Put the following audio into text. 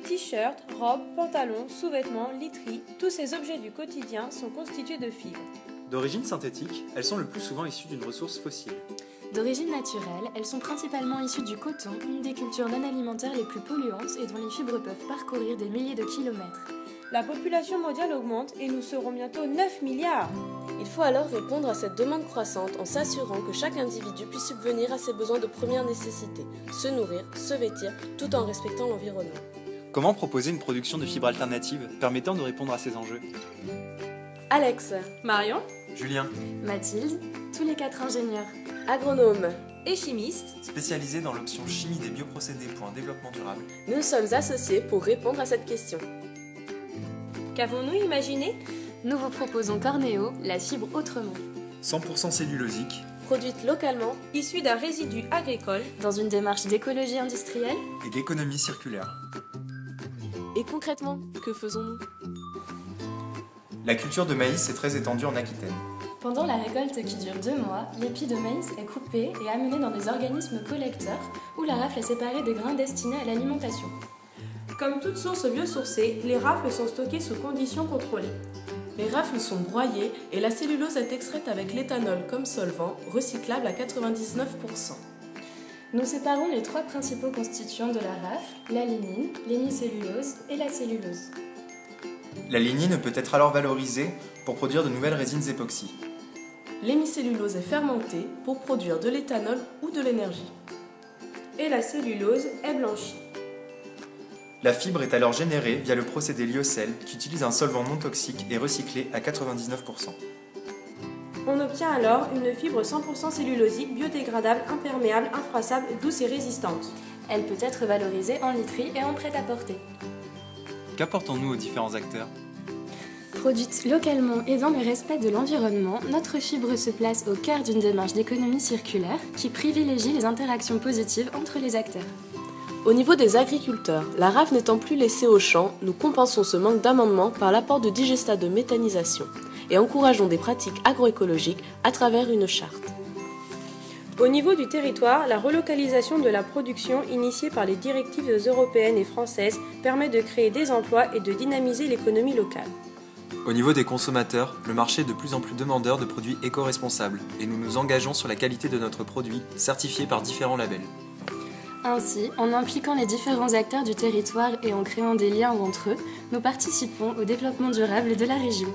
T-shirts, robes, pantalons, sous-vêtements, literie, tous ces objets du quotidien sont constitués de fibres. D'origine synthétique, elles sont le plus souvent issues d'une ressource fossile. D'origine naturelle, elles sont principalement issues du coton, une des cultures non alimentaires les plus polluantes et dont les fibres peuvent parcourir des milliers de kilomètres. La population mondiale augmente et nous serons bientôt 9 milliards. Il faut alors répondre à cette demande croissante en s'assurant que chaque individu puisse subvenir à ses besoins de première nécessité, se nourrir, se vêtir, tout en respectant l'environnement. Comment proposer une production de fibres alternatives permettant de répondre à ces enjeux? Alex, Marion Julien, Mathilde, tous les 4 ingénieurs. agronome, et chimistes, spécialisé dans l'option chimie des bioprocédés pour un développement durable. nous sommes associés pour répondre à cette question. qu'avons-nous imaginé? Nous vous proposons Cornéo, la fibre autrement. 100% cellulosique Produite localement, Issus d'un résidu agricole, Dans une démarche d'écologie industrielle, et d'économie circulaire. et concrètement, que faisons-nous? La culture de maïs est très étendue en Aquitaine. pendant la récolte qui dure 2 mois, l'épi de maïs est coupé et amené dans des organismes collecteurs où la rafle est séparée des grains destinés à l'alimentation. comme toute source biosourcée, les rafles sont stockées sous conditions contrôlées. Les rafles sont broyées et la cellulose est extraite avec l'éthanol comme solvant, recyclable à 99%. Nous séparons les 3 principaux constituants de la rafle, la lignine, l'hémicellulose et la cellulose. La lignine peut être alors valorisée pour produire de nouvelles résines époxy. L'hémicellulose est fermentée pour produire de l'éthanol ou de l'énergie. Et la cellulose est blanchie. La fibre est alors générée via le procédé lyocell qui utilise un solvant non toxique et recyclé à 99%. On obtient alors une fibre 100% cellulosique, biodégradable, imperméable, infrassable, douce et résistante. Elle peut être valorisée en literie et en prêt-à-porter. Qu'apportons-nous aux différents acteurs? Produite localement et dans le respect de l'environnement, notre fibre se place au cœur d'une démarche d'économie circulaire qui privilégie les interactions positives entre les acteurs. Au niveau des agriculteurs, la rafle n'étant plus laissée au champ, nous compensons ce manque d'amendement par l'apport de digestats de méthanisation et encourageons des pratiques agroécologiques à travers une charte. Au niveau du territoire, la relocalisation de la production initiée par les directives européennes et françaises permet de créer des emplois et de dynamiser l'économie locale. Au niveau des consommateurs, le marché est de plus en plus demandeur de produits éco-responsables et nous nous engageons sur la qualité de notre produit, certifié par différents labels. Ainsi, en impliquant les différents acteurs du territoire et en créant des liens entre eux, nous participons au développement durable de la région.